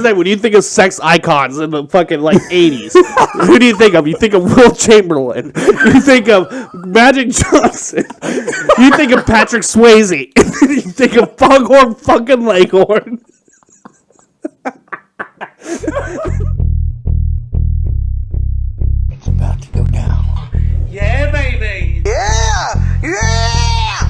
When you think of sex icons in the fucking 80s, who do you think of? You think of Will Chamberlain. You think of Magic Johnson. You think of Patrick Swayze. You think of Foghorn fucking Leghorn. It's about to go down. Yeah, baby. Yeah! Yeah!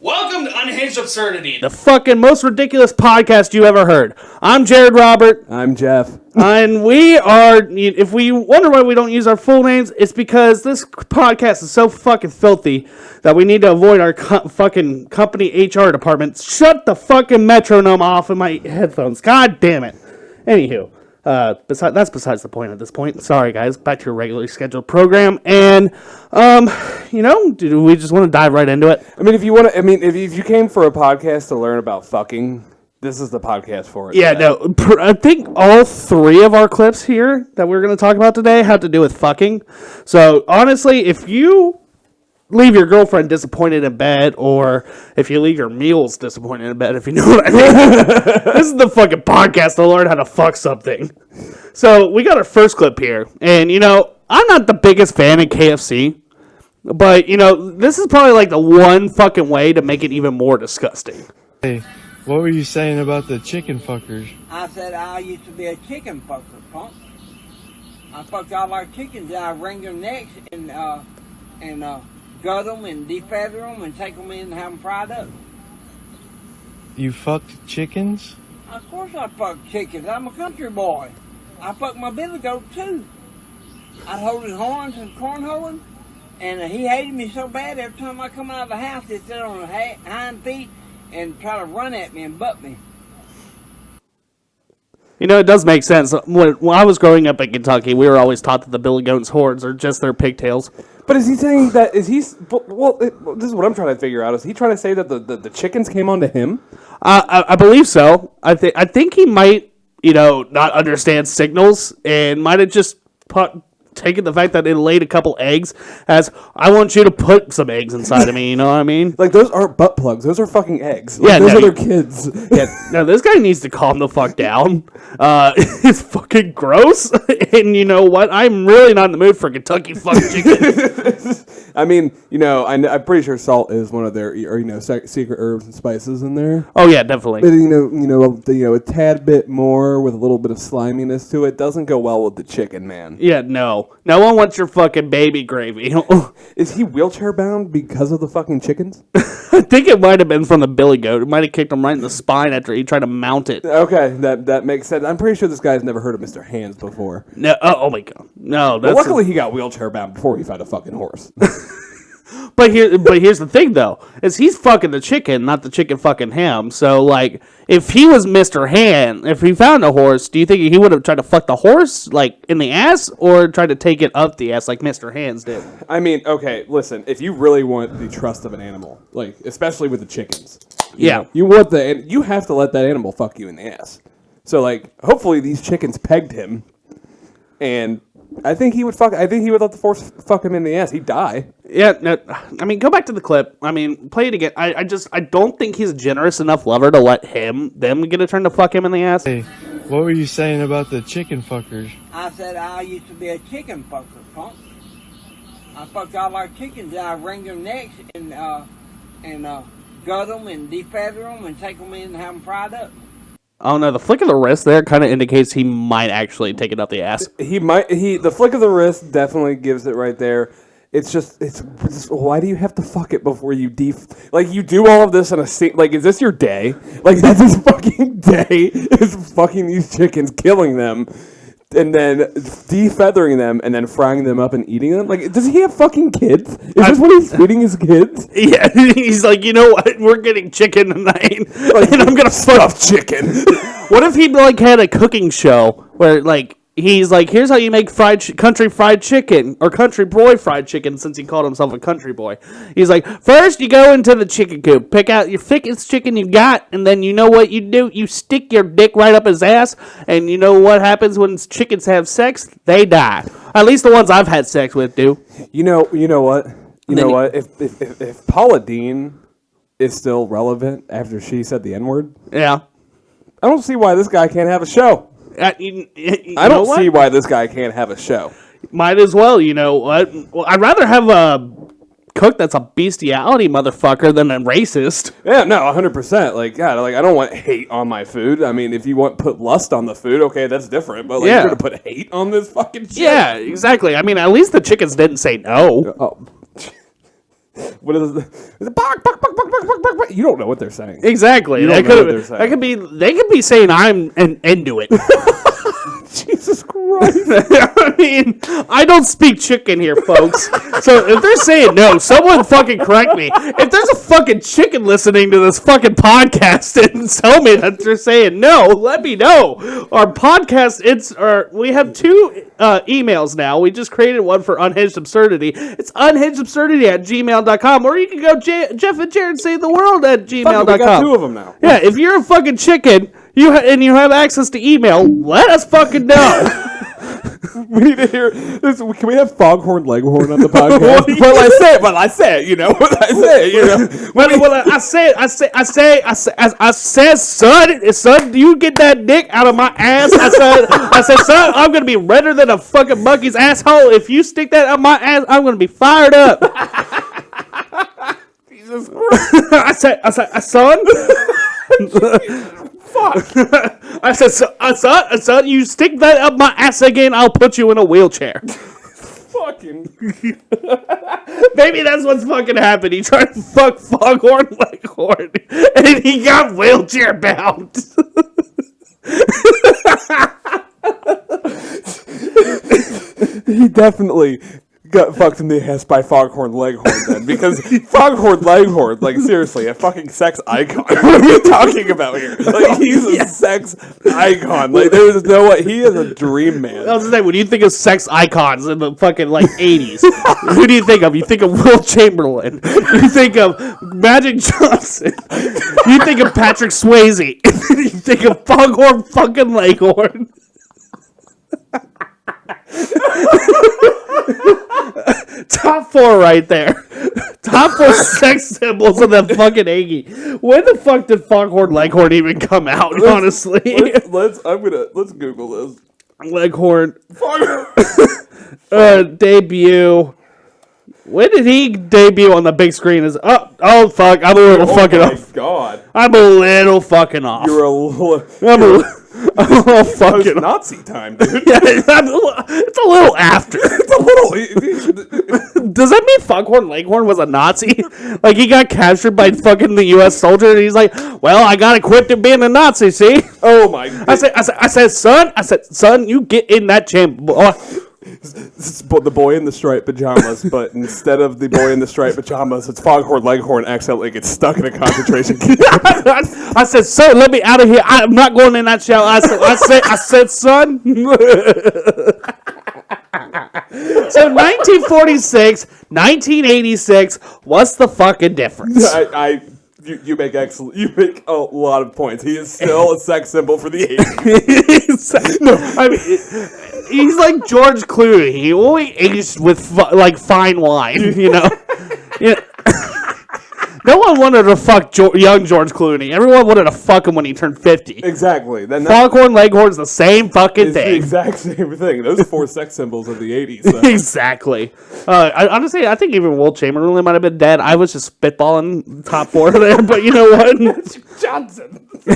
Welcome to Unhinged Absurdity, the fucking most ridiculous podcast you ever heard. I'm Jared Robert. I'm Jeff. And we are, if we wonder why we don't use our full names, it's because this podcast is so fucking filthy that we need to avoid our fucking company HR department. Shut the fucking metronome off in my headphones. God damn it. Anywho. That's besides the point at this point. Sorry, guys. Back to your regularly scheduled program. And, do we just want to dive right into it? I mean, if you came for a podcast to learn about fucking, this is the podcast for it. Yeah, today. no. I think all three of our clips here that we're going to talk about today have to do with fucking. So, honestly, if you leave your girlfriend disappointed in bed, or if you leave your meals disappointed in bed, if you know what I mean. This is the fucking podcast to learn how to fuck something. So, we got our first clip here, and, I'm not the biggest fan of KFC, but, this is probably, the one fucking way to make it even more disgusting. Hey, what were you saying about the chicken fuckers? I said I used to be a chicken fucker, punk. I fucked all our chickens and I wring their necks and gut them and defeather them and take them in and have them fried up. You fucked chickens? Of course I fuck chickens. I'm a country boy. I fuck my billy goat too. I'd hold his horns and cornholing, and he hated me so bad every time I come out of the house he'd sit on his hind feet and try to run at me and butt me. It does make sense. When I was growing up in Kentucky, we were always taught that the billy goat's horns are just their pigtails. But is he saying that, this is what I'm trying to figure out. Is he trying to say that the chickens came onto him? I believe so. I think he might, not understand signals and might have just taken the fact that it laid a couple eggs as, I want you to put some eggs inside of me, you know what I mean? Those aren't butt plugs. Those are fucking eggs. Yeah, those are their kids. Yeah, no, this guy needs to calm the fuck down. It's fucking gross. And you know what? I'm really not in the mood for Kentucky fucking chicken. I mean, I'm pretty sure salt is one of their, secret herbs and spices in there. Oh yeah, definitely. But a tad bit more with a little bit of sliminess to it doesn't go well with the chicken, man. Yeah, no one wants your fucking baby gravy. Is he wheelchair bound because of the fucking chickens? I think it might have been from the billy goat. It might have kicked him right in the spine after he tried to mount it. Okay, that makes sense. I'm pretty sure this guy's never heard of Mr. Hands before. No, oh my god, no. Well, luckily he got wheelchair bound before he found a fucking horse. But here's the thing though, is he's fucking the chicken, not the chicken fucking him. So if he was Mr. Hand, if he found a horse, do you think he would have tried to fuck the horse in the ass, or tried to take it up the ass like Mr. Hands did? I mean, okay, listen, if you really want the trust of an animal, especially with the chickens, you have to let that animal fuck you in the ass. So hopefully these chickens pegged him, and I think he would let the horse fuck him in the ass. He'd die. Yeah, no, I mean, go back to the clip. I mean, play it again. I don't think he's a generous enough lover to let them get a turn to fuck him in the ass. Hey, what were you saying about the chicken fuckers? I said I used to be a chicken fucker, punk. I fucked all our chickens and I wring their necks and gut them and defeather them and take them in and have them fried up. Oh no, the flick of the wrist there kind of indicates he might actually take it up the ass. The flick of the wrist definitely gives it right there. It's just why do you have to fuck it before you you do all of this in a scene? Is this your day? That's his fucking day, is fucking these chickens, killing them, and then defeathering them, and then frying them up and eating them? Does he have fucking kids? Is this what he's feeding his kids? Yeah, he's like, you know what? We're getting chicken tonight, and I'm gonna stuff chicken. What if he had a cooking show where he's like, here's how you make country fried chicken, or country boy fried chicken, since he called himself a country boy. He's like, first you go into the chicken coop, pick out your thickest chicken you got, and then you know what you do? You stick your dick right up his ass, and you know what happens when chickens have sex? They die. At least the ones I've had sex with do. You know what? If Paula Deen is still relevant after she said the N-word, Yeah. I don't see why this guy can't have a show. I don't see why this guy can't have a show. Might as well, you know what? Well, I'd rather have a cook that's a bestiality motherfucker than a racist. Yeah, no, 100%. Like, God, like I don't want hate on my food. I mean, if you want put lust on the food, okay, that's different. But like, Yeah. you're gonna put hate on this fucking shit. Yeah, exactly. I mean, at least the chickens didn't say no. Oh. What is it? Is it bark, bark, bark, bark, bark, bark, bark, bark? You don't know what they're saying. Exactly. You don't know what they're saying. They could be saying I'm an Inuit. Jesus Christ. I mean, I don't speak chicken here, folks. So if they're saying no, someone fucking correct me. If there's a fucking chicken listening to this fucking podcast and tell me that they're saying no, let me know. Our podcast, we have 2 emails now. We just created one for Unhinged Absurdity. It's unhingedabsurdity@gmail.com, or you can go Jeff and Jared Save the World at gmail.com. We got 2 of them now. Yeah, if you're a fucking chicken, and you have access to email, let us fucking know. We need to hear this. Can we have Foghorn Leghorn on the podcast? Well, I say it, you know. I said, son, you get that dick out of my ass. I said, son, I'm gonna be redder than a fucking monkey's asshole. If you stick that up my ass, I'm gonna be fired up. Jesus Christ. I said, son. Fuck. I said, son, you stick that up my ass again, I'll put you in a wheelchair. Fucking. Maybe that's what's fucking happened. He tried to fuck Foghorn Leghorn, and he got wheelchair bound. He definitely got fucked in the ass by Foghorn Leghorn then, because Foghorn Leghorn, like seriously, a fucking sex icon. What are we talking about here? Like he's a sex icon. Like there's no way, he is a dream man. I was gonna say, when you think of sex icons in the fucking like 80s, who do you think of? You think of Will Chamberlain. You think of Magic Johnson. You think of Patrick Swayze. You think of Foghorn fucking Leghorn. Top 4 right there. Top 4 sex symbols of that fucking Aggie. When the fuck did Foghorn Leghorn even come out, honestly? Let's Google this. Leghorn. Debut. When did he debut on the big screen? Oh fuck, I'm a little fucking off. Oh my god. I'm a little fucking off. You're a little... I'm a little fucking off. Nazi time, dude. Yeah, it's a little after. It's a little... Does that mean Foghorn Leghorn was a Nazi? Like, he got captured by fucking the U.S. soldier, and he's like, well, I got equipped to being a Nazi, see? Oh, my God. I said, son, you get in that chamber. It's the boy in the striped pajamas, but instead of the boy in the striped pajamas, it's Foghorn Leghorn accidentally gets stuck in a concentration camp. I said, sir, let me out of here. I'm not going in that shower. I said, son. So 1946, 1986, what's the fucking difference? You make excellent. You make a lot of points. He is still a sex symbol for the 80s. No, I mean, he's like George Clooney. He only aged with fine wine, you know. Yeah. No one wanted to fuck young George Clooney. Everyone wanted to fuck him when he turned 50. Exactly. Foghorn Leghorn's the same fucking thing. The exact same thing. Those 4 sex symbols of the 80s. So. Exactly. Honestly, I think even Will Chamberlain might have been dead. I was just spitballing top 4 there, but you know what? Johnson. You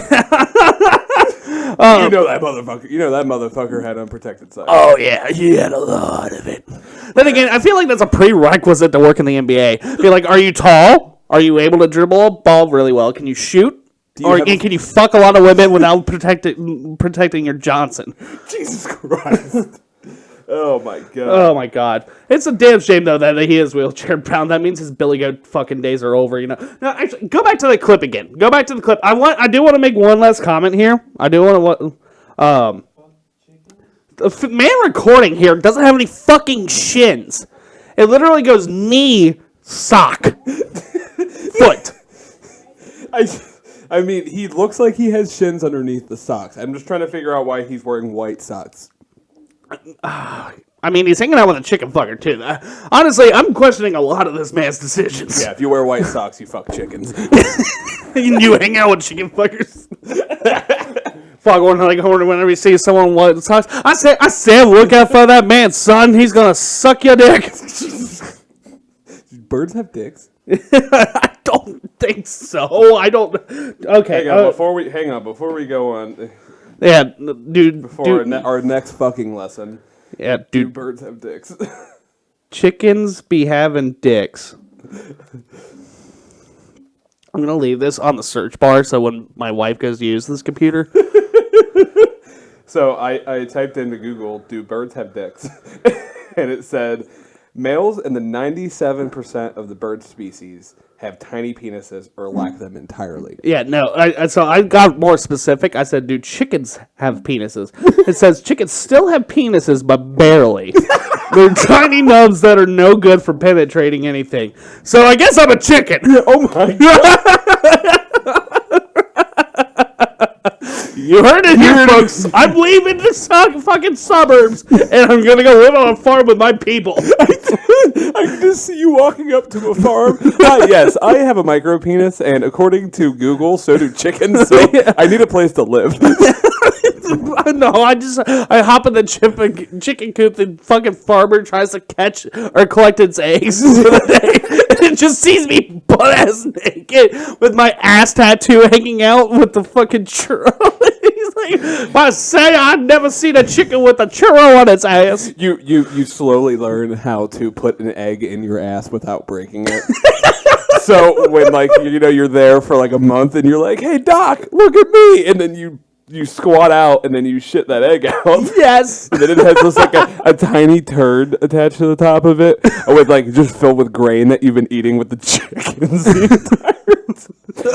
know that motherfucker. You know that motherfucker had unprotected sex. Oh yeah, he had a lot of it. Then again, I feel like that's a prerequisite to work in the NBA. Be like, are you tall? Are you able to dribble a ball really well? Can you shoot? Can you fuck a lot of women without protecting your Johnson? Jesus Christ. Oh my god. Oh my god. It's a damn shame though that he is wheelchair bound. That means his Billy Goat fucking days are over, you know. Now actually, go back to the clip again. Go back to the clip. I do want to make one last comment here. I do want to The man recording here doesn't have any fucking shins. It literally goes knee, sock, foot. I mean, he looks like he has shins underneath the socks. I'm just trying to figure out why he's wearing white socks. I mean, he's hanging out with a chicken fucker, too. Honestly, I'm questioning a lot of this man's decisions. Yeah, if you wear white socks, you fuck chickens. You hang out with chicken fuckers. Foghorn, Leghorn, whenever you see someone with white socks. I said, look out for that man, son. He's going to suck your dick. Birds have dicks? I don't think so. I don't. Okay. Before we go on. Yeah, dude. Our next fucking lesson. Yeah, Do dude. birds have dicks? Chickens be having dicks. I'm gonna leave this on the search bar so when my wife goes to use this computer. So I typed into Google, do birds have dicks? And it said, males in the 97% of the bird species have tiny penises or lack them entirely. Yeah, no. So I got more specific. I said, do chickens have penises? It says chickens still have penises, but barely. They're tiny nubs that are no good for penetrating anything. So I guess I'm a chicken. Oh my god. You heard it here, folks. I'm leaving the fucking suburbs, and I'm going to go live on a farm with my people. I can just see you walking up to a farm. Yes, I have a micro penis, and according to Google, so do chickens. So I need a place to live. No, I hop in the chicken coop. The fucking farmer tries to catch or collect its eggs for the day. And it just sees me butt ass naked with my ass tattoo hanging out with the fucking churro. He's like, I say I've never seen a chicken with a churro on its ass. You slowly learn how to put an egg in your ass without breaking it. So when you're there for like a month and you're like, hey doc, look at me, and then you squat out and then you shit that egg out. Yes. And then it has just like a tiny turd attached to the top of it, with like just filled with grain that you've been eating with the chickens the entire time.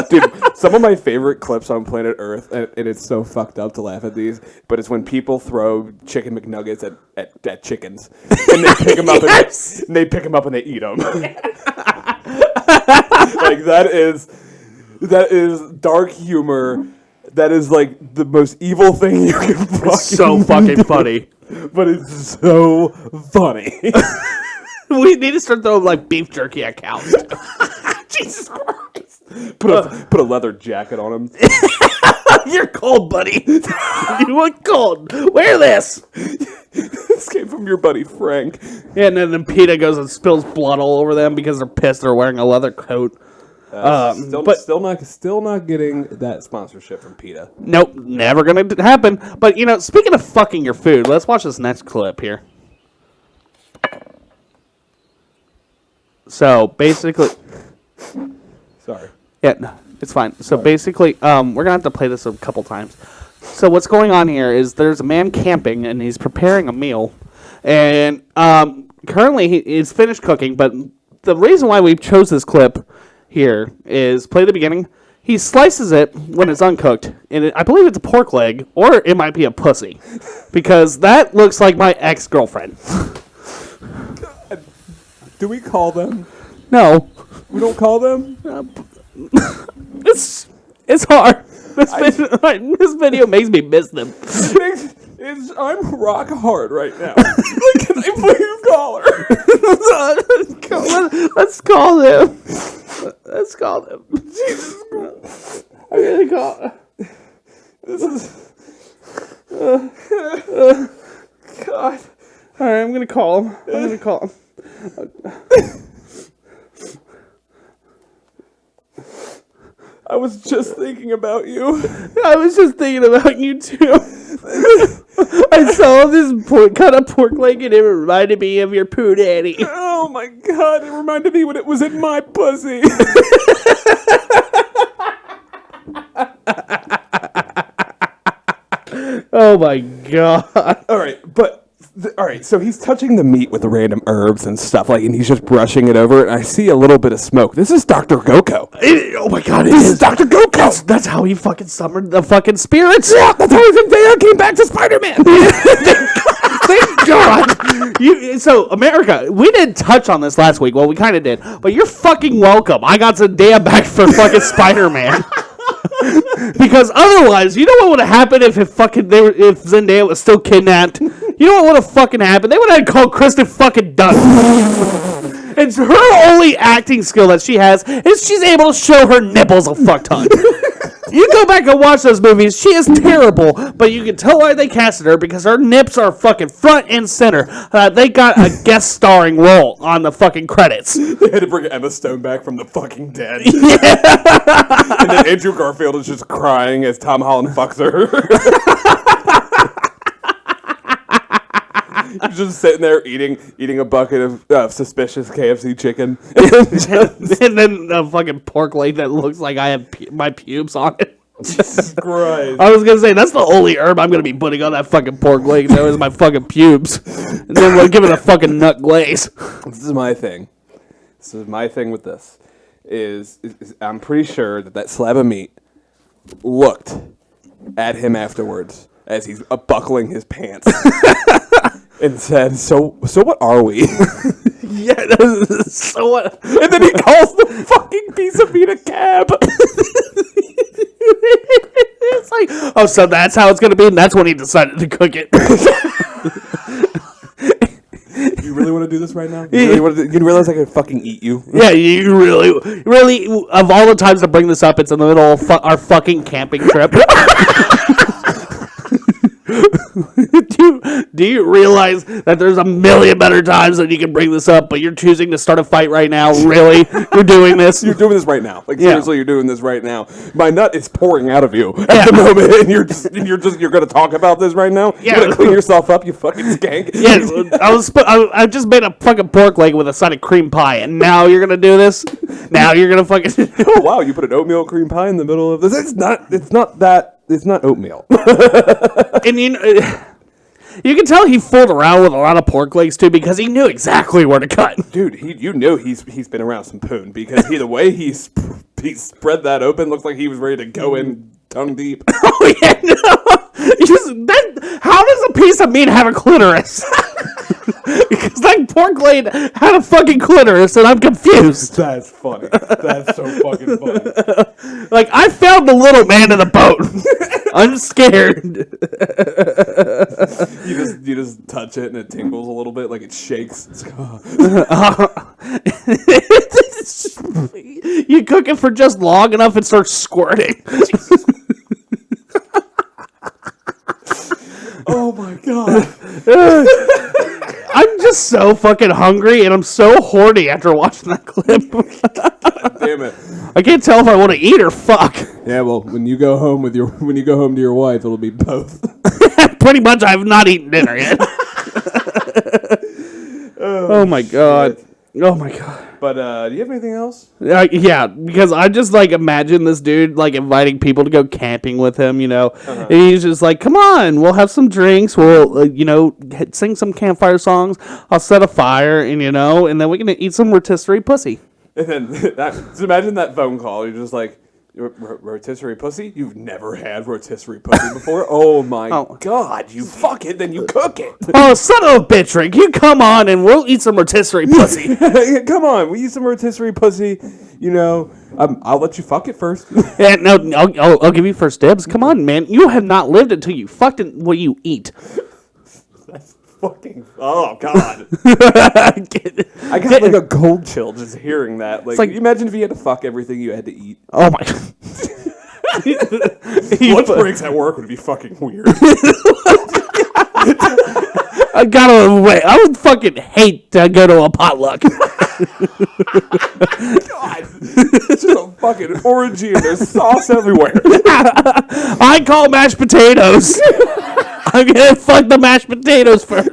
Dude, some of my favorite clips on planet Earth, and it's so fucked up to laugh at these, but it's when people throw chicken McNuggets at chickens, and they pick them up and they pick them up and they eat them. Like that is dark humor. That is like the most evil thing you can fucking So fucking do. funny. But it's so funny. We need to start throwing like beef jerky at cows. Jesus Christ. Put a leather jacket on him. You're cold, buddy. You look cold. Wear this. This came from your buddy Frank. Yeah, and then PETA goes and spills blood all over them because they're pissed they're wearing a leather coat. Still not getting that sponsorship from PETA. Nope, never gonna happen. But speaking of fucking your food, let's watch this next clip here. So basically, Sorry. yeah, no, it's fine. So basically, we're gonna have to play this a couple times. So what's going on here is there's a man camping and he's preparing a meal, and currently he's finished cooking. But the reason why we chose this clip here is play the beginning. He slices it when it's uncooked, and I believe it's a pork leg, or it might be a pussy, because that looks like my ex-girlfriend. Do we call them? No, We don't call them? it's hard. This video makes me miss them. I'm rock hard right now. Can I please call her? Let's call them. Let's call them. Jesus Christ. I'm gonna call. This is... God. All right, I'm gonna call him. I was just thinking about you. I was just thinking about you too. I saw this cut up pork leg and it reminded me of your poo daddy. Oh my god, it reminded me when it was in my pussy. Oh my god. Alright, so he's touching the meat with the random herbs and stuff, and he's just brushing it over, and I see a little bit of smoke. This is Dr. Goko. Oh my god, This is Dr. Goko! That's how he fucking summoned the fucking spirits. Yeah, that's how he from there came back to Spider-Man! God. So, America, we didn't touch on this last week. Well, we kind of did. But you're fucking welcome. I got Zendaya back for fucking Spider-Man. Because otherwise, you know what would have happened if if Zendaya was still kidnapped? You know what would have fucking happened? They would have called Kristen fucking Dunst. It's her only acting skill that she has is she's able to show her nipples a fuck ton. You go back and watch those movies, she is terrible, but you can tell why they casted her because her nips are fucking front and center. They got a guest starring role on the fucking credits. They had to bring Emma Stone back from the fucking dead. Yeah. And then Andrew Garfield is just crying as Tom Holland fucks her. He's just sitting there eating a bucket of suspicious KFC chicken. And then a fucking pork leg that looks like I have my pubes on it. Jesus Christ. I was going to say, that's the only herb I'm going to be putting on that fucking pork leg. That was my fucking pubes. And then we'll give it a fucking nut glaze. This is my thing. This is my thing with this. Is I'm pretty sure that slab of meat looked at him afterwards as he's buckling his pants. And said, so what are we? Yeah, so what? And then he calls the fucking piece of meat a cab. It's like, oh, so that's how it's going to be? And that's when he decided to cook it. You really want to do this right now? You realize I could fucking eat you? Yeah, you really, of all the times to bring this up, it's in the middle of our fucking camping trip. Do you realize that there's a million better times that you can bring this up, but you're choosing to start a fight right now? Really? You're doing this? You're doing this right now. Like, seriously, You're doing this right now. My nut is pouring out of you Yeah. at the moment, and you're going to talk about this right now? Yeah. You're going to clean yourself up, you fucking skank? Yeah, I just made a fucking pork leg with a side of cream pie, and now you're going to do this? Now you're going to fucking... Oh, wow, you put an oatmeal cream pie in the middle of this? It's not oatmeal. And you can tell he fooled around with a lot of pork legs too because he knew exactly where to cut. Dude, you know he's been around some poon because the way he spread that open looks like he was ready to go in tongue deep. Oh yeah, no. How does a piece of meat have a clitoris? Because that pork leg had a fucking clitoris, and I'm confused. That's funny. That's so fucking funny. Like, I found the little man in the boat. I'm scared. You just touch it and it tingles a little bit, like it shakes. You cook it for just long enough, it starts squirting. Oh my god. I'm just so fucking hungry, and I'm so horny after watching that clip. Damn it. I can't tell if I want to eat or fuck. Yeah, well, when you go home to your wife, it'll be both. Pretty much, I have not eaten dinner yet. Oh my god. Shit. Oh my god. But do you have anything else? Yeah, because I just like imagine this dude like inviting people to go camping with him, you know, and he's just like, "Come on, we'll have some drinks, we'll sing some campfire songs, I'll set a fire, and and then we can eat some rotisserie pussy." And then just imagine that phone call. You're just like, rotisserie pussy? You've never had rotisserie pussy before? Oh my god, you fuck it, then you cook it. Oh, son of a bitch, Rick, you come on and we'll eat some rotisserie pussy. Come on, we eat some rotisserie pussy. I'll let you fuck it first. Yeah, no, I'll give you first dibs. Come on, man, you have not lived until you fucked it what you eat. That's fucking, oh god. I got like a cold chill just hearing that. Like you imagine if you had to fuck everything you had to eat. Oh my god. Lunch breaks at work would be fucking weird. I gotta wait. I would fucking hate to go to a potluck. God, it's just a fucking orgy and there's sauce everywhere. I call mashed potatoes. I'm gonna fuck the mashed potatoes first.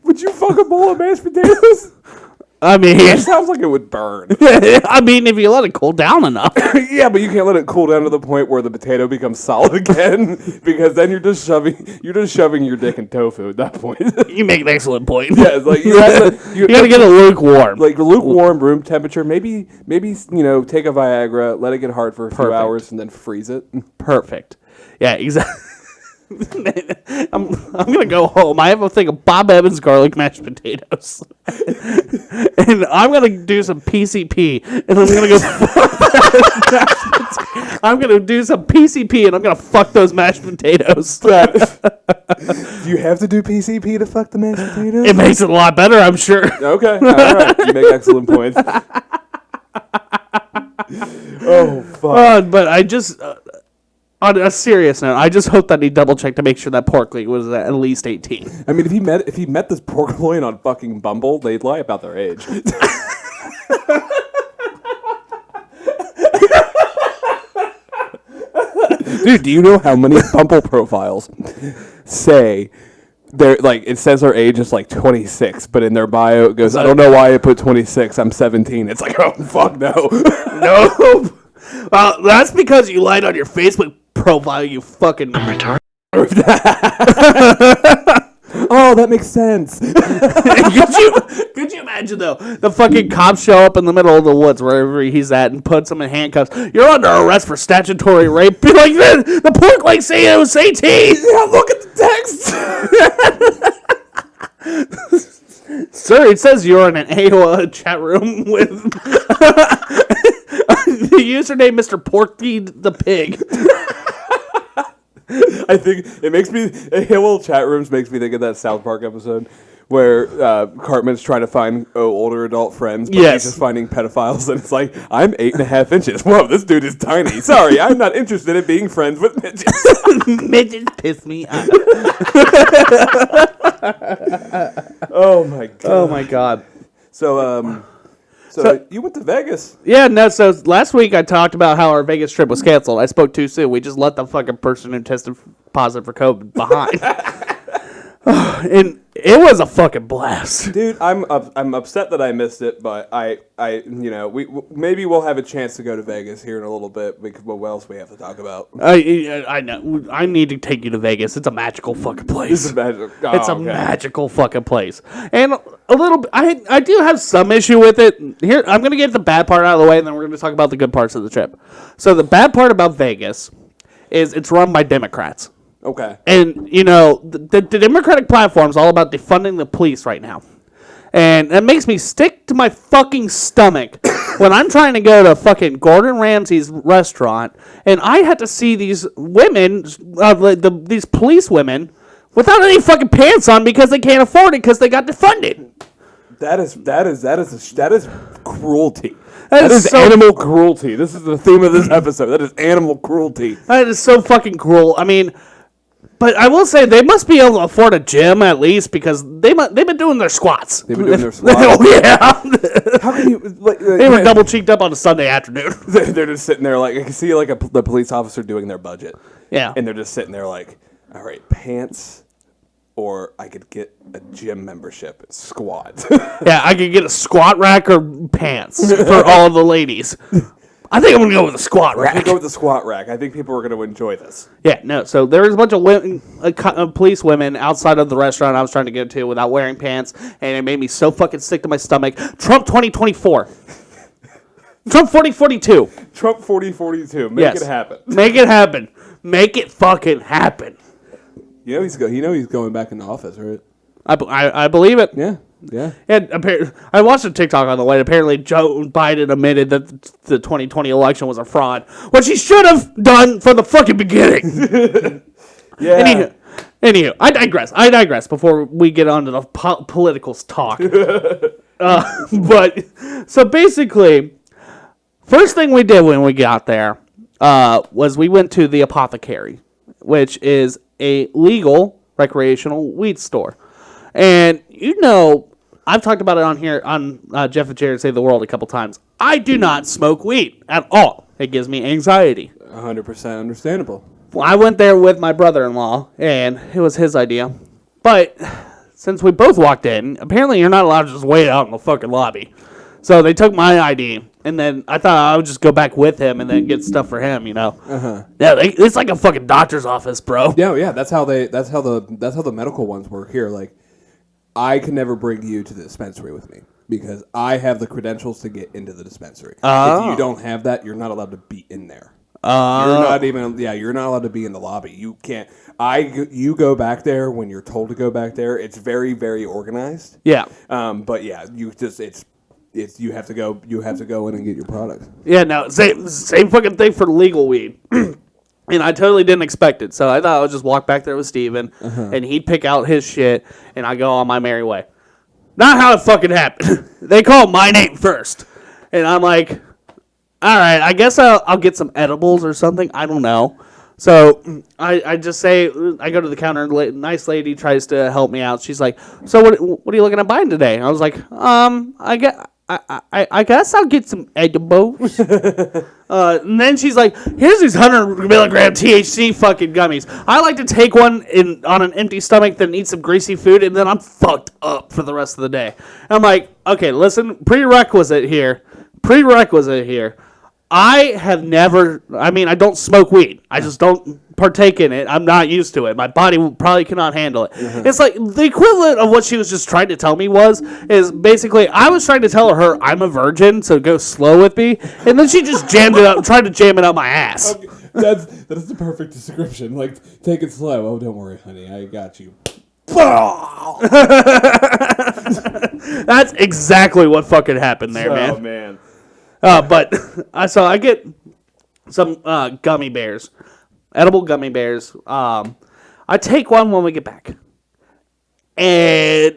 Would you fuck a bowl of mashed potatoes? I mean, It sounds like it would burn. I mean, if you let it cool down enough. Yeah, but you can't let it cool down to the point where the potato becomes solid again, because then you're just shoving your dick in tofu at that point. You make an excellent point. Yeah, it's like you gotta get it lukewarm. like lukewarm room temperature. Maybe take a Viagra, let it get hard for a few hours, and then freeze it. Perfect. Yeah, exactly. I'm gonna go home. I have a thing of Bob Evans garlic mashed potatoes, and I'm gonna do some PCP, and I'm gonna go. I'm gonna do some PCP, and I'm gonna fuck those mashed potatoes. Do you have to do PCP to fuck the mashed potatoes? It makes it a lot better, I'm sure. Okay, all right. You make excellent points. Oh fuck! But I just. On a serious note, I just hope that he double checked to make sure that pork leg was at least 18. I mean, if he met this pork loin on fucking Bumble, they'd lie about their age. Dude, do you know how many Bumble profiles say they're like it says their age is like 26, but in their bio it goes, I don't know why I put 26. I'm 17. It's like, oh fuck no, No. Well, that's because you lied on your Facebook profile, you fucking retard. Oh, that makes sense. Could you imagine though? The fucking cops show up in the middle of the woods wherever he's at and puts him in handcuffs. You're under arrest for statutory rape. Be like, the pork leg say it was 18. Yeah, look at the text. Sir, it says you're in an AOL chat room with the username Mr. Porky the Pig. I think it makes me AOL chat rooms makes me think of that South Park episode where Cartman's trying to find older adult friends, but he's just finding pedophiles, and it's like, I'm 8.5 inches. Whoa, this dude is tiny. Sorry, I'm not interested in being friends with midgets. Midgets piss me off. Oh my god. Oh my god. So you went to Vegas. Yeah, no, so last week I talked about how our Vegas trip was canceled. I spoke too soon. We just let the fucking person who tested positive for COVID behind. And it was a fucking blast. Dude, I'm upset that I missed it, but I maybe we'll have a chance to go to Vegas here in a little bit because what else we have to talk about? I know. I need to take you to Vegas. It's a magical fucking place. It's a magical fucking place. And a little bit, I do have some issue with it. Here, I'm going to get the bad part out of the way, and then we're going to talk about the good parts of the trip. So the bad part about Vegas is it's run by Democrats. Okay. And, the Democratic platform is all about defunding the police right now. And it makes me stick to my fucking stomach when I'm trying to go to fucking Gordon Ramsay's restaurant, and I had to see these women, these police women, without any fucking pants on because they can't afford it because they got defunded. That is cruelty. That is animal cruelty. This is the theme of this episode. That is animal cruelty. That is so fucking cruel. I mean, but I will say they must be able to afford a gym at least because they've been doing their squats. They've been doing their squats. Oh yeah. How can you? They were double cheeked up on a Sunday afternoon. They're just sitting there like I can see like the police officer doing their budget. Yeah. And they're just sitting there like, all right, pants, or I could get a gym membership and squat. Yeah, I could get a squat rack or pants for all of the ladies. I think I'm going to go with a squat rack. I'm going to go with the squat rack. I think people are going to enjoy this. Yeah, no. So there was a bunch of women, police women outside of the restaurant I was trying to get to without wearing pants, and it made me so fucking sick to my stomach. Trump 2024. Trump 4042. Trump 4042. Make it happen. Make it happen. Make it fucking happen. You know he's going back into office, right? I believe it. Yeah. Yeah. And I watched a TikTok on the way. Apparently, Joe Biden admitted that the 2020 election was a fraud, which he should have done from the fucking beginning. Yeah. Anywho, I digress before we get on to the politicals talk. But so basically, first thing we did when we got there was we went to the Apothecary, which is a legal recreational weed store. And I've talked about it on here on Jeff and Jared Save the World a couple times. I do not smoke weed at all. It gives me anxiety. 100% understandable. Well, I went there with my brother-in-law, and it was his idea. But since we both walked in, apparently you're not allowed to just wait out in the fucking lobby. So they took my ID, and then I thought I would just go back with him and then get stuff for him, Uh-huh. Yeah, it's like a fucking doctor's office, bro. Yeah. That's how the medical ones work here. Like, I can never bring you to the dispensary with me because I have the credentials to get into the dispensary. Oh. If you don't have that, you're not allowed to be in there. You're not even. Yeah, you're not allowed to be in the lobby. You can't. You go back there when you're told to go back there. It's very, very organized. Yeah. But yeah, you just it's you have to go. You have to go in and get your products. Yeah. No. Same fucking thing for legal weed. And I totally didn't expect it, so I thought I would just walk back there with Steven, and he'd pick out his shit, and I go on my merry way. Not how it fucking happened. They called my name first, and I'm like, all right, I guess I'll get some edibles or something. I don't know. So I just say, I go to the counter, and nice lady tries to help me out. She's like, so what are you looking at buying today? And I was like, I guess I'll get some edibles. And then she's like, here's these 100 milligram THC fucking gummies. I like to take one on an empty stomach, then eat some greasy food, and then I'm fucked up for the rest of the day. I'm like, okay, listen, prerequisite here. I have never, I don't smoke weed. I just don't partake in it. I'm not used to it. My body probably cannot handle it. It's like the equivalent of what she was just trying to tell me is basically I was trying to tell her I'm a virgin, so go slow with me. And then she just tried to jam it up my ass. Okay, that's the perfect description. Like, take it slow. Oh, don't worry, honey. I got you. That's exactly what fucking happened there, man. Oh, man. But I get some gummy bears, edible gummy bears. I take one when we get back, and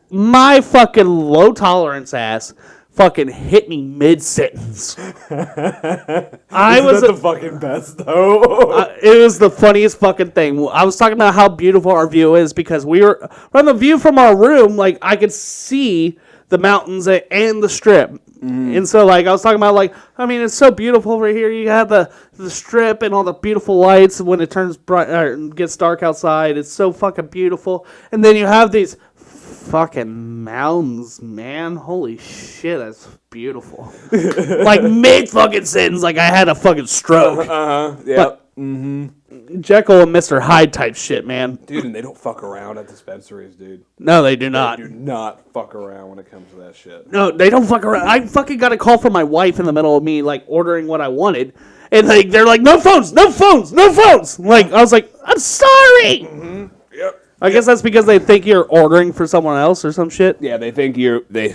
my fucking low tolerance ass fucking hit me mid sentence. That the fucking best though. It was the funniest fucking thing. I was talking about how beautiful our view is because we were from the view from our room. Like I could see the mountains and the strip. And so, like, I was talking about, like, it's so beautiful over here. You have the strip and all the beautiful lights when it turns bright or gets dark outside. It's so fucking beautiful. And then you have these fucking mountains, man. Holy shit, that's beautiful. Like, mid fucking sentence, like I had a fucking stroke. Yep. Jekyll and Mr. Hyde type shit, man. Dude, and they don't fuck around at dispensaries, dude. No, they do not. They do not fuck around when it comes to that shit. No, they don't fuck around. I fucking got a call from my wife in the middle of me, like, ordering what I wanted. And, like, they're like, no phones. Like, I was like, I'm sorry. Yep. I guess that's because they think you're ordering for someone else or some shit. Yeah, they think you're gonna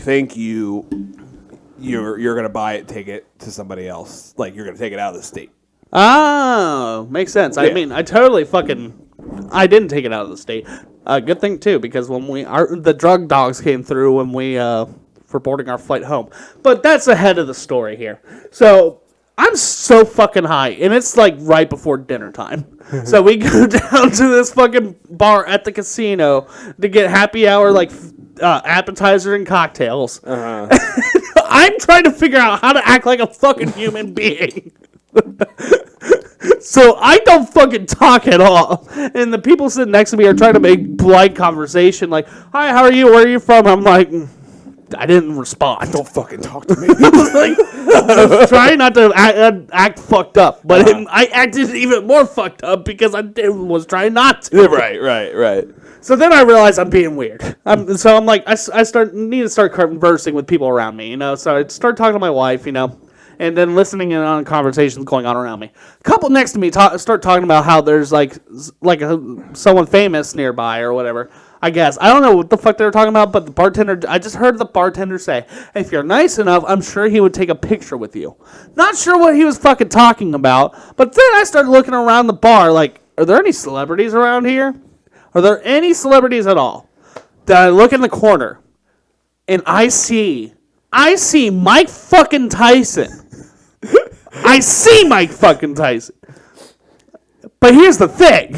buy it, take it to somebody else. Like, you're gonna take it out of the state. Oh, makes sense. Yeah. I totally I didn't take it out of the state. Good thing, too, because when the drug dogs came through when we were boarding our flight home. But that's ahead of the story here. So, I'm so fucking high, and it's, like, right before dinner time. So, we go down to this fucking bar at the casino to get happy hour, like, appetizer and cocktails. I'm trying to figure out how to act like a fucking human being. So I don't fucking talk at all. And the people sitting next to me are trying to make polite conversation, like, hi, how are you? Where are you from? I'm like, I didn't respond. Don't fucking talk to me. I was trying not to act fucked up, but I acted even more fucked up because I was trying not to. Right. So then I realized I'm being weird. So I'm like, I need to start conversing with people around me, So I start talking to my wife, and then listening in on conversations going on around me. A couple next to me start talking about how there's someone famous nearby or whatever. I guess I don't know what the fuck they were talking about, but I just heard the bartender say, if you're nice enough, I'm sure he would take a picture with you. Not sure what he was fucking talking about, but then I started looking around the bar like, are there any celebrities around here? Are there any celebrities at all? Then I look in the corner, and I see Mike fucking Tyson. I see Mike fucking Tyson. But here's the thing.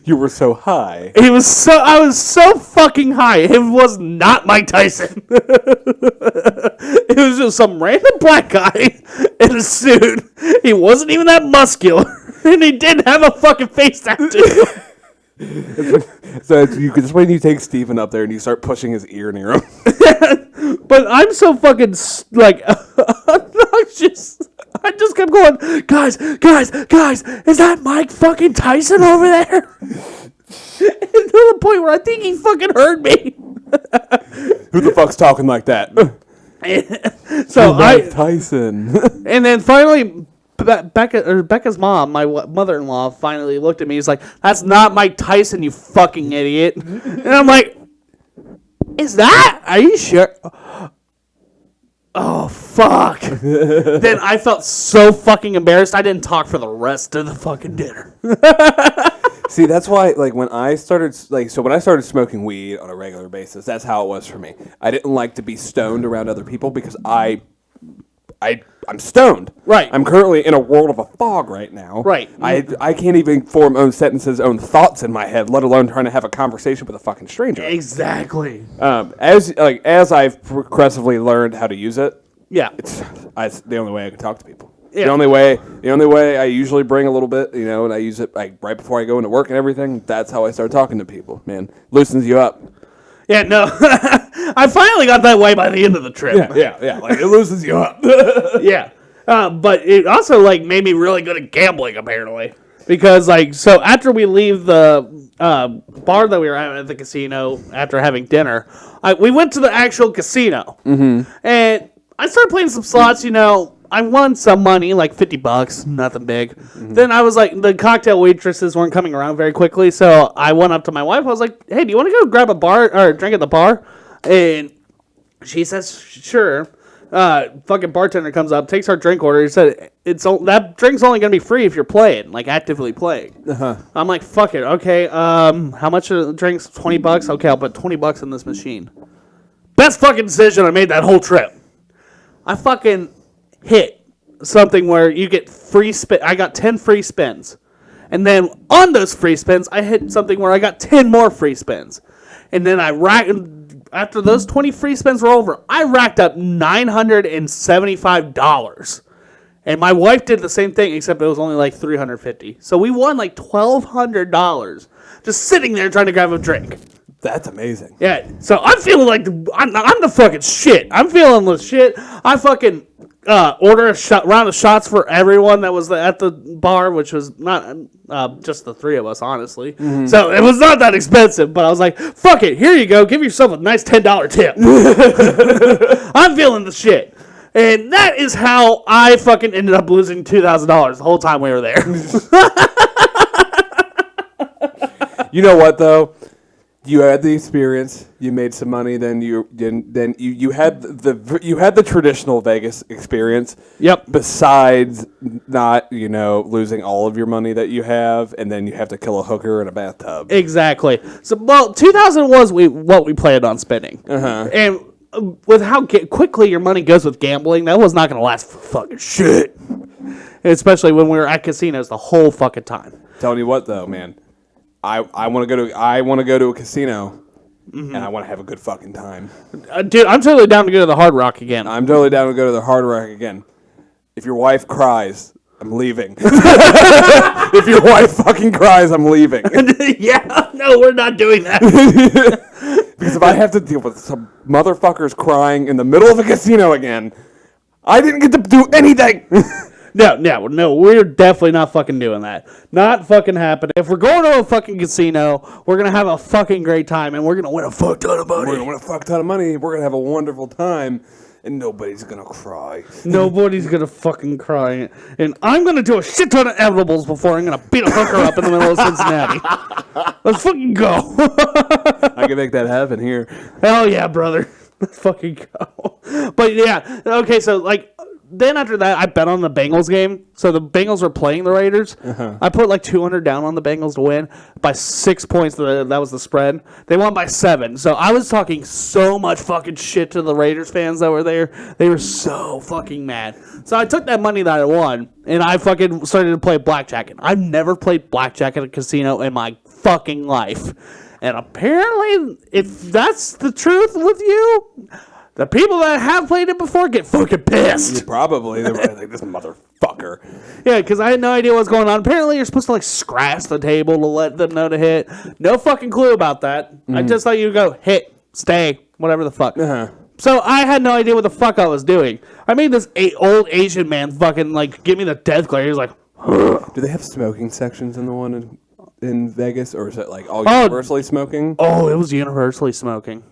You were so high. I was so fucking high. It was not Mike Tyson. It was just some random black guy in a suit. He wasn't even that muscular. And he didn't have a fucking face tattoo. So just when you take Steven up there and you start pushing his ear near him. But I'm so fucking, obnoxious. I just kept going, guys, is that Mike fucking Tyson over there? And to the point where I think he fucking heard me. Who the fuck's talking like that? So Mike Tyson. And then finally, Becca's mom, my mother-in-law, finally looked at me. He's like, "That's not Mike Tyson, you fucking idiot." And I'm like, "Is that? Are you sure?" Oh, fuck. Then I felt so fucking embarrassed. I didn't talk for the rest of the fucking dinner. See, that's why, like, when I started smoking weed on a regular basis, that's how it was for me. I didn't like to be stoned around other people because I'm stoned. Right. I'm currently in a world of a fog right now. Right. I can't even form own sentences, own thoughts in my head, let alone trying to have a conversation with a fucking stranger. Exactly. As I've progressively learned how to use it, Yeah. it's the only way I can talk to people. Yeah. The only way I usually bring a little bit, and I use it right before I go into work and everything. That's how I start talking to people. Man, loosens you up. Yeah, no. I finally got that way by the end of the trip. Yeah. Like it loosens you up. Yeah. But it also, like, made me really good at gambling, apparently. Because, like, so after we leave the bar that we were at the casino after having dinner, we went to the actual casino. Mm-hmm. And I started playing some slots, I won some money, like $50, nothing big. Mm-hmm. Then I was like, the cocktail waitresses weren't coming around very quickly, so I went up to my wife. I was like, "Hey, do you want to go grab a bar or drink at the bar?" And she says, "Sure." Fucking bartender comes up, takes our drink order. He said, that drink's only gonna be free if you're playing, like actively playing. Uh-huh. I'm like, "Fuck it, okay. How much are the drinks? $20. Okay, I'll put $20 in this machine." Best fucking decision I made that whole trip. I fucking hit something where you get free spin. I got 10 free spins. And then on those free spins, I hit something where I got 10 more free spins. And then after those 20 free spins were over, I racked up $975. And my wife did the same thing, except it was only like $350. So we won like $1,200 just sitting there trying to grab a drink. That's amazing. Yeah, so I'm feeling like I'm the fucking shit. I'm feeling the shit. I fucking order a round of shots for everyone that was at the bar, which was not just the three of us, honestly. Mm-hmm. So it was not that expensive, but I was like, fuck it, here you go. Give yourself a nice $10 tip. I'm feeling the shit. And that is how I fucking ended up losing $2,000 the whole time we were there. You know what, though? You had the experience. You made some money. Then you had the traditional Vegas experience. Yep. Besides not losing all of your money that you have, and then you have to kill a hooker in a bathtub. Exactly. So 2000 was what we planned on spending. Uh-huh. And with how quickly your money goes with gambling, that was not going to last for fucking shit. Especially when we were at casinos the whole fucking time. Telling you what, though, man. I want to go to a casino, and I want to have a good fucking time. Dude, I'm totally down to go to the Hard Rock again. I'm totally down to go to the Hard Rock again. If your wife cries, I'm leaving. If your wife fucking cries, I'm leaving. Yeah, no, we're not doing that. Because if I have to deal with some motherfuckers crying in the middle of a casino again, I didn't get to do anything. No, we're definitely not fucking doing that. Not fucking happening. If we're going to a fucking casino, we're going to have a fucking great time, and we're going to win a fuck ton of money. We're going to win a fuck ton of money. We're going to have a wonderful time, and nobody's going to cry. Nobody's going to fucking cry. And I'm going to do a shit ton of edibles before I'm going to beat a hooker up in the middle of Cincinnati. Let's fucking go. I can make that happen here. Hell yeah, brother. Let's fucking go. But yeah, okay, so like, then after that, I bet on the Bengals game. So the Bengals were playing the Raiders. Uh-huh. I put like $200 down on the Bengals to win by 6 points. That was the spread. They won by 7. So I was talking so much fucking shit to the Raiders fans that were there. They were so fucking mad. So I took that money that I won, and I fucking started to play blackjack. And I've never played blackjack at a casino in my fucking life. And apparently, if that's the truth with you, the people that have played it before get fucking pissed. Yeah, probably. They were like, this motherfucker. Yeah, because I had no idea what's going on. Apparently, you're supposed to, like, scratch the table to let them know to hit. No fucking clue about that. I just thought you'd go, hit, stay, whatever the fuck. Uh-huh. So I had no idea what the fuck I was doing. I made this old Asian man fucking, like, give me the death glare. He was like, do they have smoking sections in the one in Vegas? Or is it, like, all universally smoking? Oh, it was universally smoking.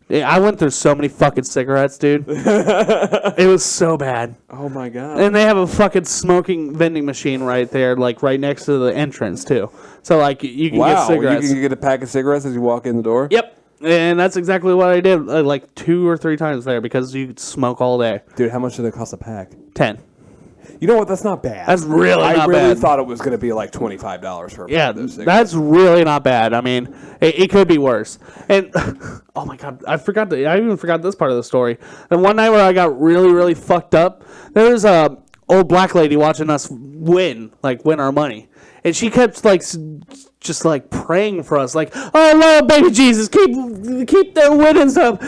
I went through so many fucking cigarettes, dude. It was so bad. Oh my god. And they have a fucking smoking vending machine right there, like right next to the entrance too. So like you can get cigarettes. You can get a pack of cigarettes as you walk in the door? Yep. And that's exactly what I did like 2 or 3 times there because you could smoke all day. Dude, how much do they cost a pack? 10. You know what? That's not bad. That's really not bad. I really thought it was going to be like $25 for a pack of those cigarettes. That's really not bad. I mean, it could be worse. And oh my god, I even forgot this part of the story. And one night where I got really, really fucked up, there was a old black lady watching us win our money, and she kept just praying for us, oh Lord, baby Jesus, keep their winnings up,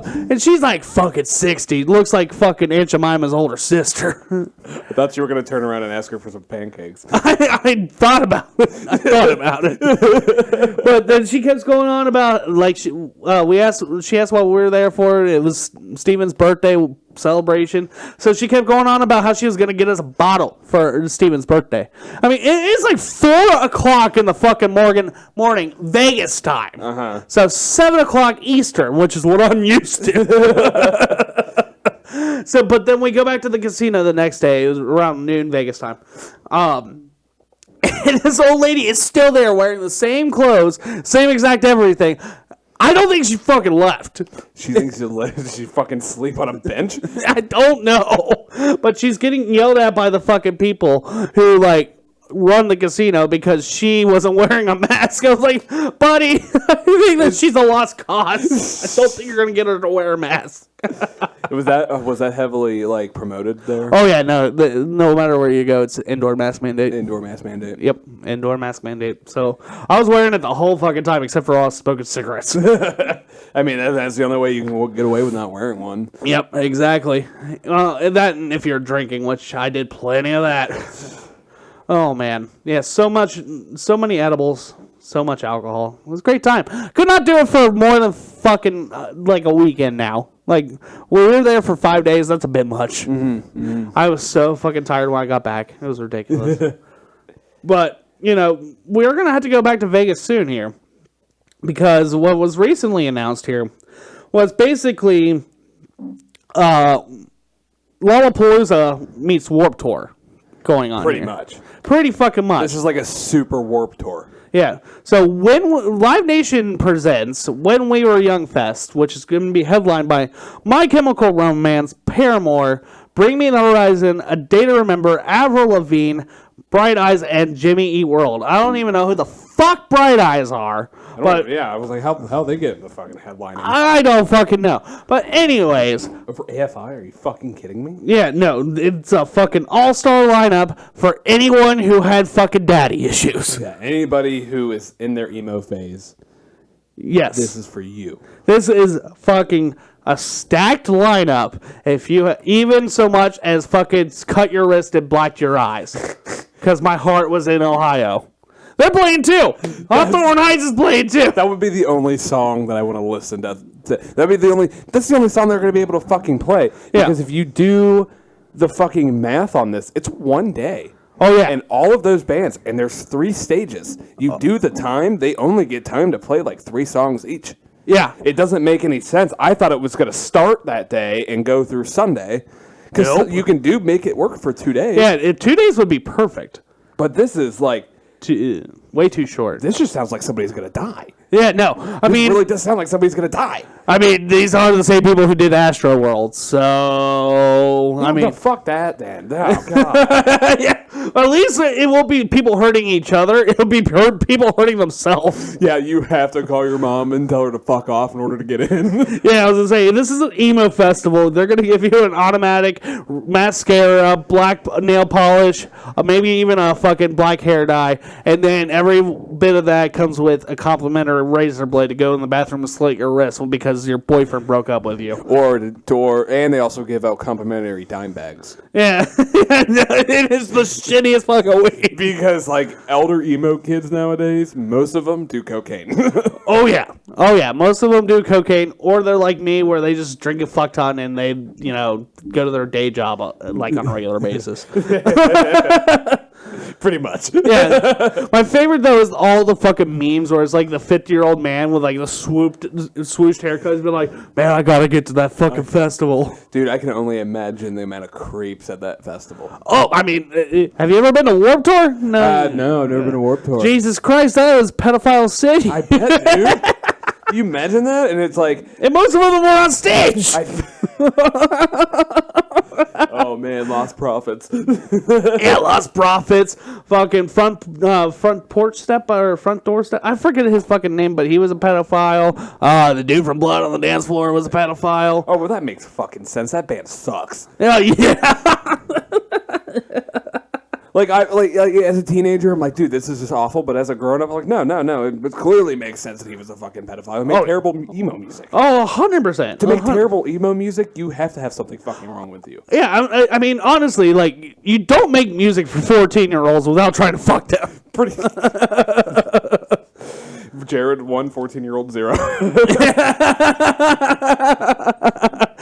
and she's like fucking 60, looks like fucking Aunt Jemima's older sister. I thought you were going to turn around and ask her for some pancakes. I thought about it. But then she kept going on about she asked what we were there for. It was Steven's birthday celebration, so she kept going on about how she was going to get us a bottle for Steven's birthday. I mean, it's like 4 o'clock in the fucking morning Vegas time. So 7 o'clock Eastern, which is what I'm used to. So, but then we go back to the casino the next day. It was around noon Vegas time. And this old lady is still there wearing the same clothes, same exact everything. I don't think she fucking left. She thinks she fucking sleep on a bench? I don't know. But she's getting yelled at by the fucking people who, run the casino because she wasn't wearing a mask. I was like, buddy, I think that she's a lost cause. I don't think you're going to get her to wear a mask. Was that heavily, promoted there? Oh, yeah, no. No matter where you go, it's indoor mask mandate. Indoor mask mandate. Yep, indoor mask mandate. So I was wearing it the whole fucking time except for all smoking cigarettes. I mean, that's the only way you can get away with not wearing one. Yep, exactly. And if you're drinking, which I did plenty of that. Oh, man. Yeah, so many edibles, so much alcohol. It was a great time. Could not do it for more than fucking, a weekend now. We were there for 5 days. That's a bit much. I was so fucking tired when I got back. It was ridiculous. But, we're going to have to go back to Vegas soon here. Because what was recently announced here was basically Lollapalooza meets Warped Tour going on Pretty here. much. Pretty fucking much. This is like a super Warped Tour. Yeah. So when Live Nation presents When We Were Young Fest, which is going to be headlined by My Chemical Romance, Paramore, Bring Me the Horizon, A Day to Remember, Avril Lavigne, Bright Eyes, and Jimmy Eat World. I don't even know who the fuck Bright Eyes are. I was like, how they get the fucking headline? I don't fucking know. But anyways. For AFI, are you fucking kidding me? Yeah, no, it's a fucking all-star lineup for anyone who had fucking daddy issues. Yeah, anybody who is in their emo phase. Yes. This is for you. This is fucking a stacked lineup. If you even so much as fucking cut your wrist and blacked your eyes. Because my heart was in Ohio. They're playing too. Hawthorne Heights is playing too. That would be the only song that I want to listen to. That's the only song they're going to be able to fucking play. Because if you do the fucking math on this, it's 1 day. Oh, yeah. And all of those bands, and there's 3 stages. You do the time, they only get time to play 3 songs each. Yeah. It doesn't make any sense. I thought it was going to start that day and go through Sunday. Because you can make it work for 2 days. Yeah, 2 days would be perfect. But this is way too short. This just sounds like somebody's going to die. Yeah, no. It really does sound like somebody's going to die. I mean, these are the same people who did Astroworld, so... fuck that, then. Oh, God. Yeah. At least it won't be people hurting each other. It'll be people hurting themselves. Yeah, you have to call your mom and tell her to fuck off in order to get in. Yeah, I was going to say, this is an emo festival. They're going to give you an automatic mascara, black nail polish, maybe even a fucking black hair dye, and then every bit of that comes with a complimentary razor blade to go in the bathroom and slit your wrist because your boyfriend broke up with you. And they also give out complimentary dime bags. Yeah. It is the shittiest fucking weed. Because, elder emo kids nowadays, most of them do cocaine. Oh, yeah. Most of them do cocaine, or they're like me, where they just drink a fuck ton and they, go to their day job, on a regular basis. Pretty much. Yeah. My favorite, though, is all the fucking memes where it's like the 50-year-old man with like the swooshed haircuts been like, man, I gotta get to that fucking festival. Dude, I can only imagine the amount of creeps at that festival. Oh, I mean, have you ever been to Warped Tour? No. No, I've never been to Warped Tour. Jesus Christ, that was pedophile city. I bet, dude. You imagine that? And it's like... And most of them were on stage. Oh, man, lost profits. Yeah, lost profits. Fucking front porch step or front door step. I forget his fucking name, but he was a pedophile. The dude from Blood on the Dance Floor was a pedophile. Oh, well, that makes fucking sense. That band sucks. Oh, yeah. Like as a teenager, I'm like, dude, this is just awful. But as a grown up, I'm like, no, it clearly makes sense that he was a fucking pedophile. He made terrible emo music. Oh, 100%. To make terrible emo music, you have to have something fucking wrong with you. Yeah, I mean, honestly, like, you don't make music for 14-year-olds without trying to fuck them. Pretty. Jared 1, 14-year-old 0.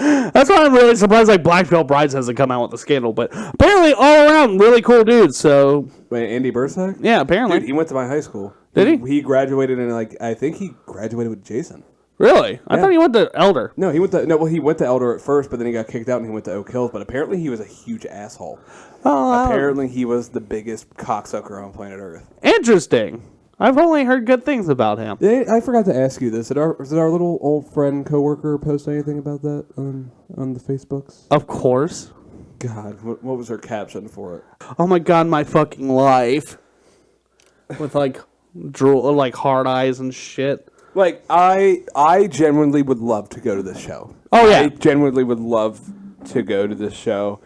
That's why I'm really surprised like Black Veil Brides hasn't come out with a scandal, but apparently all around really cool dudes. So wait, Andy Bursack? Yeah, apparently. Dude, he went to my high school. Did he? He graduated in I think he graduated with Jason. Really? I thought he went to Elder. No, he went to Elder at first, but then he got kicked out and he went to Oak Hills. But apparently he was a huge asshole. Oh, apparently he was the biggest cocksucker on planet Earth. Interesting. I've only heard good things about him. I forgot to ask you this. Did our little old friend coworker post anything about that on the Facebooks? Of course. God, what was her caption for it? Oh my God, my fucking life. With like drool, like hard eyes and shit. Like I genuinely would love to go to this show. Oh yeah, I genuinely would love to go to this show.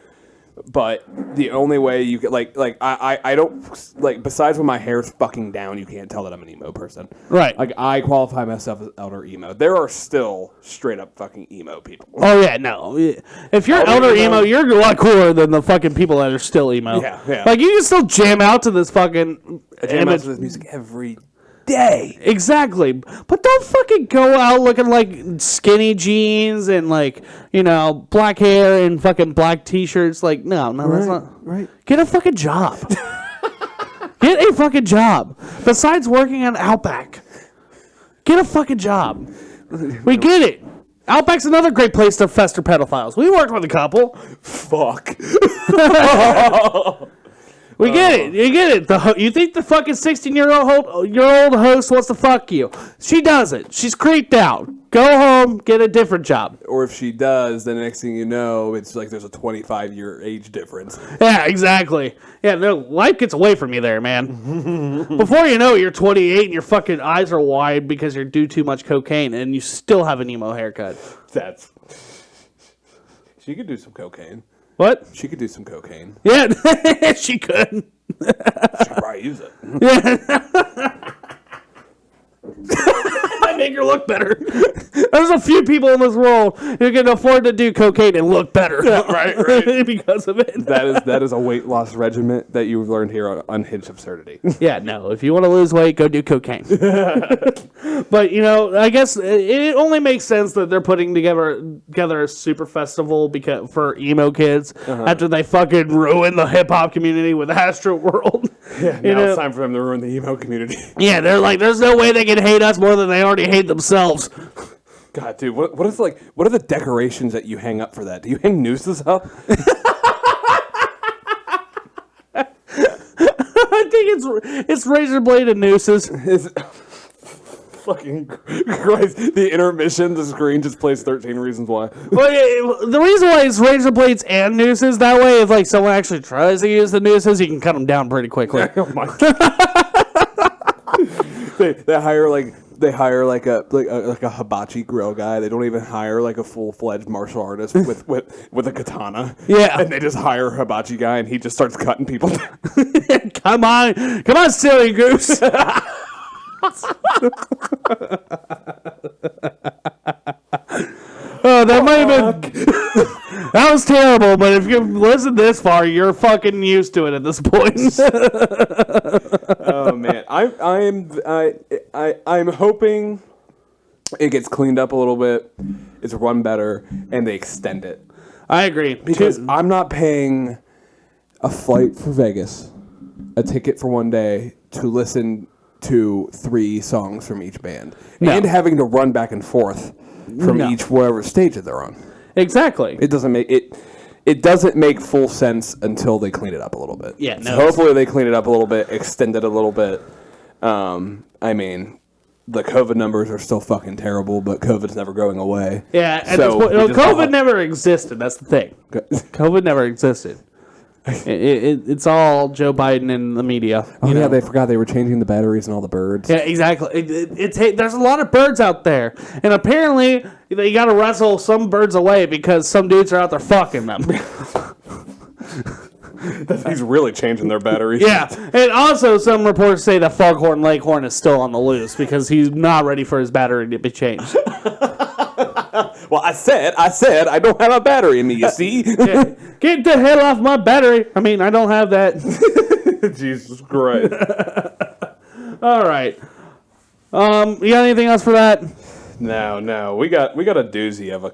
But the only way you get I don't like, besides when my hair's fucking down, you can't tell that I'm an emo person. Right. Like I qualify myself as elder emo. There are still straight up fucking emo people. Oh yeah, no. If you're elder emo, you're a lot cooler than the fucking people that are still emo. Yeah. Like you can still jam out to this fucking jam out to this music every day. Exactly. But don't fucking go out looking like skinny jeans and like, black hair and fucking black t-shirts. Like, no, that's not right. Get a fucking job. Get a fucking job. Besides working at Outback. Get a fucking job. We get it. Outback's another great place to fester pedophiles. We worked with a couple. Fuck. We get it. You get it. You think the fucking 16-year-old host wants to fuck you. She doesn't. She's creeped out. Go home, get a different job. Or if she does, then the next thing you know, it's like there's a 25-year age difference. Yeah, exactly. Yeah, no, life gets away from you there, man. Before you know it, you're 28 and your fucking eyes are wide because you do too much cocaine and you still have an emo haircut. She could do some cocaine. What? She could do some cocaine. Yeah, she could. She could probably use it. Yeah. I make her look better. There's a few people in this world who can afford to do cocaine and look better. Yeah, right. Because of it. That is a weight loss regimen that you've learned here on Unhinged Absurdity. Yeah, no. If you want to lose weight, go do cocaine. But, I guess it only makes sense that they're putting together a super festival for emo kids after they fucking ruin the hip-hop community with Astroworld. Yeah, now it's time for them to ruin the emo community. Yeah, they're like, there's no way they can hate us more than they already hate themselves. God, dude, what are the decorations that you hang up for that? Do you hang nooses up? I think it's razor blade and nooses. Fucking Christ. The intermission, the screen just plays 13 Reasons Why. Well, the reason why it's razor blades and nooses that way is like someone actually tries to use the nooses, you can cut them down pretty quickly. Oh my God. They hire like a hibachi grill guy. They don't even hire like a full-fledged martial artist with a katana. Yeah. And they just hire a hibachi guy and he just starts cutting people down. Come on, silly goose. Oh, that might have been. That was terrible, but if you listen this far, you're fucking used to it at this point. Oh man, I'm hoping it gets cleaned up a little bit. It's run better, and they extend it. I agree Because I'm not paying a flight for Vegas a ticket for one day to listen to 3 songs from each band, and having to run back and forth from each whatever stage that they're on. Exactly. It doesn't make it. It doesn't make full sense until they clean it up a little bit. Yeah. So hopefully they clean it up a little bit, extend it a little bit. I mean, the COVID numbers are still fucking terrible, but COVID's never going away. Yeah. And So COVID never existed. That's the thing. COVID never existed. It's all Joe Biden and the media. Oh yeah, they forgot they were changing the batteries and all the birds. Yeah, exactly. There's a lot of birds out there, and apparently you got to wrestle some birds away because some dudes are out there fucking them. He's really changing their batteries. Yeah, and also some reports say that Foghorn Leghorn is still on the loose because he's not ready for his battery to be changed. Well, I said I don't have a battery in me. You see? Yeah. Get the hell off my battery. I mean, I don't have that. Jesus Christ. All right. You got anything else for that? No. We got a doozy of a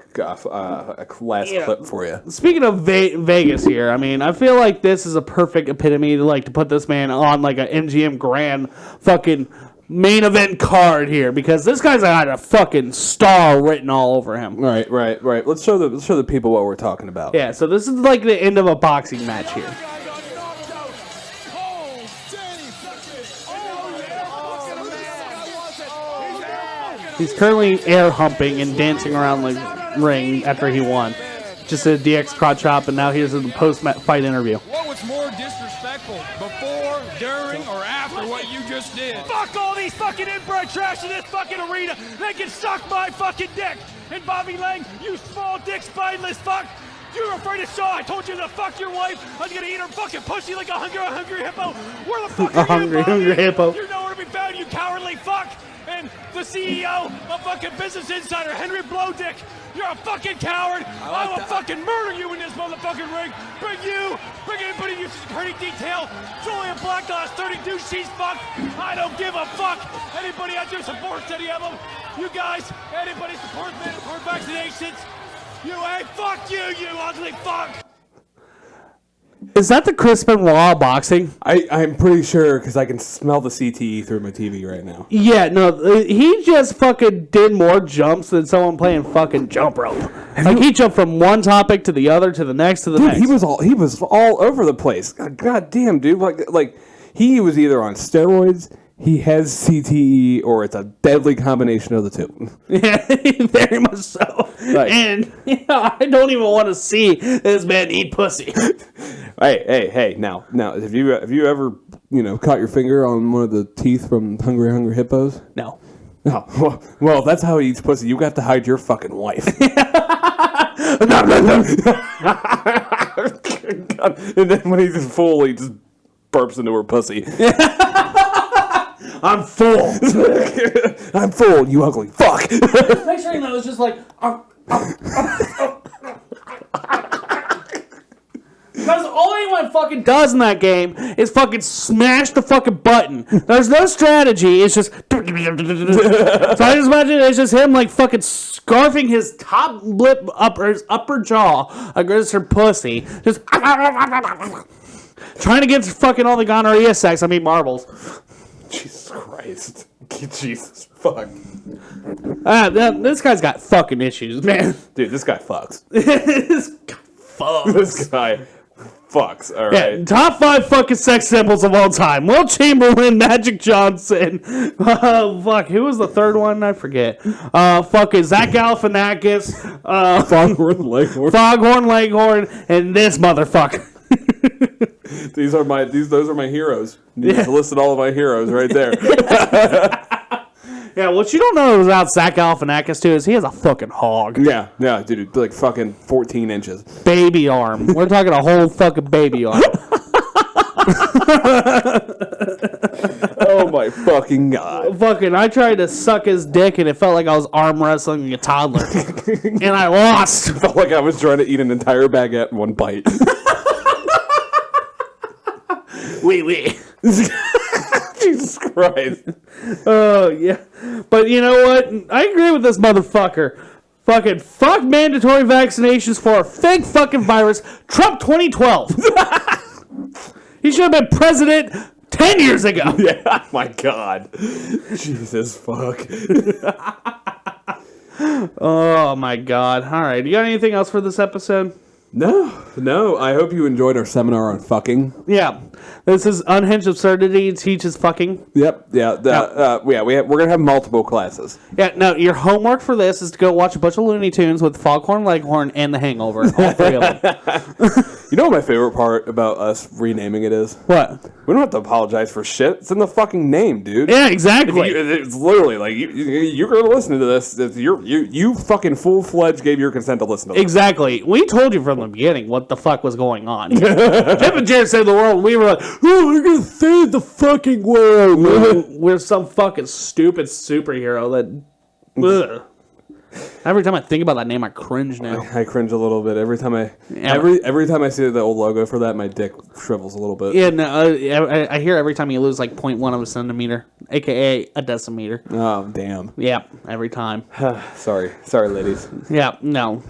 last clip for you. Speaking of Vegas here, I mean, I feel like this is a perfect epitome to put this man on like a MGM Grand fucking main event card here because this guy's got a fucking star written all over him. Right. Let's show the people what we're talking about. Yeah, so this is like the end of a boxing match here. He's currently air humping and dancing around the ring after he won. Just a DX crotch chop, and now here's the post-fight interview. What was more disrespectful, before, during, or after what you just did? Fuck all these fucking inbred trash in this fucking arena. They can suck my fucking dick. And Bobby Lang, you small dick spineless fuck. You're afraid of Shaw. I told you to fuck your wife. I'm gonna eat her fucking pussy like a hungry hippo. Where the fuck are you, Bobby? Hungry hippo. You're nowhere to be found, you cowardly fuck. And the CEO of fucking Business Insider, Henry Blowdick, you're a fucking coward. I will fucking murder you in this motherfucking ring. Bring anybody you security detail. Julian Blackglass, 32 she's fuck. I don't give a fuck. Anybody out there supports any of them? You guys, anybody supports mandatory vaccinations? Fuck you, you ugly fuck. Is that the Chris Benoit boxing? I'm pretty sure because I can smell the CTE through my TV right now. Yeah, no, he just fucking did more jumps than someone playing fucking jump rope. He jumped from one topic to the other to the next to the next. He was all over the place. God damn, dude. Like he was either on steroids, he has CTE, or it's a deadly combination of the two. Yeah, very much so. Right. And I don't even want to see this man eat pussy. Hey! Now, have you ever caught your finger on one of the teeth from Hungry Hippos? No. No. Well, that's how he eats pussy. You got to hide your fucking wife. And then when he's full, he just burps into her pussy. I'm full. I'm full, you ugly fuck. Picturing that was just like. Because all anyone fucking does in that game is fucking smash the fucking button. There's no strategy. It's just. So I just imagine it's just him like fucking scarfing his top lip up or his upper jaw against her pussy. Just. Trying to get fucking all the gonorrhea sex. I mean marbles. Jesus Christ. Jesus fuck. This guy's got fucking issues, man. Dude, this guy fucks. This guy fucks. This guy fucks, alright. Yeah, top 5 fucking sex symbols of all time. Will Chamberlain, Magic Johnson. Fuck, who was the third one? I forget. Fucking Zach Galifianakis. Foghorn Leghorn. And this motherfucker. Those are my heroes. You need to list all of my heroes right there. Yeah, what you don't know about Zach Galifianakis too is he has a fucking hog. Yeah, dude, like fucking 14 inches. Baby arm. We're talking a whole fucking baby arm. Oh my fucking god. Fucking, I tried to suck his dick and it felt like I was arm wrestling a toddler. And I lost. It felt like I was trying to eat an entire baguette in one bite. Wee. Jesus Christ. Oh, yeah. But you know what? I agree with this motherfucker. Fucking fuck mandatory vaccinations for a fake fucking virus. Trump 2012. He should have been president 10 years ago. Yeah, my God. Jesus, fuck. Oh, my God. All right. You got anything else for this episode? No. I hope you enjoyed our seminar on fucking. Yeah. This is Unhinged Absurdity. It teaches fucking. Yep. Yeah. We're gonna have multiple classes. Yeah. No, your homework for this is to go watch a bunch of Looney Tunes with Foghorn, Leghorn, and The Hangover. All three of them. You know what my favorite part about us renaming it is? What? We don't have to apologize for shit. It's in the fucking name, dude. Yeah, exactly. It's literally like you're gonna listen to this. You fucking full-fledged gave your consent to listen to this. Exactly. We told you from the beginning what the fuck was going on. Jeff and Jared saved the world. We were like, oh, we're going to save the fucking world. We're some fucking stupid superhero that... Ugh. Every time I think about that name, I cringe now. I cringe a little bit every time every time I see the old logo for that, my dick shrivels a little bit. Yeah, no, I hear every time you lose like 0.1 of a centimeter, aka a decimeter. Oh, damn. Yeah, every time. Sorry, ladies. Yeah, no.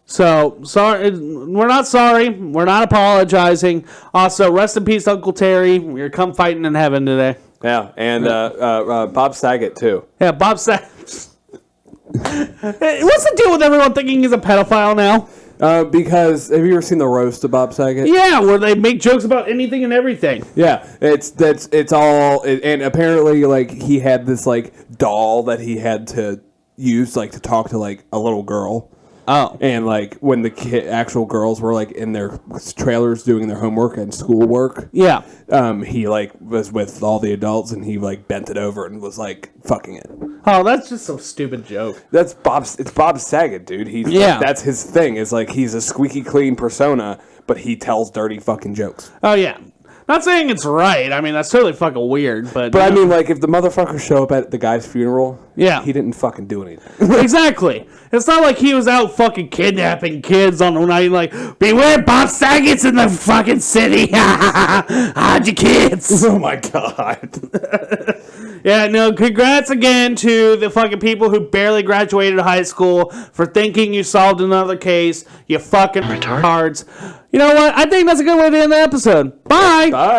So, sorry, we're not sorry. We're not apologizing. Also, rest in peace, Uncle Terry. We're come fighting in heaven today. Yeah, and Bob Saget, too. Yeah, Bob Saget. What's the deal with everyone thinking he's a pedophile now? Because, have you ever seen the roast of Bob Saget? Yeah, where they make jokes about anything and everything. Yeah, it's all, and apparently, like, he had this, like, doll that he had to use, like, to talk to, like, a little girl. Oh. And, like, when the actual girls were, like, in their trailers doing their homework and schoolwork, yeah, he, like, was with all the adults, and he, like, bent it over and was, like, fucking it. Oh, that's just some stupid joke. It's Bob Saget, dude. Yeah. That's his thing, is, like, he's a squeaky clean persona, but he tells dirty fucking jokes. Oh, yeah. Not saying it's right. I mean, that's totally fucking weird, but... But, I mean, like, if the motherfuckers show up at the guy's funeral, yeah, he didn't fucking do anything. Exactly. It's not like he was out fucking kidnapping kids on the night, like, beware, Bob Saget's in the fucking city. Hide your kids. Oh, my God. Yeah, no, congrats again to the fucking people who barely graduated high school for thinking you solved another case, you fucking retards. You know what? I think that's a good way to end the episode. Bye. Bye.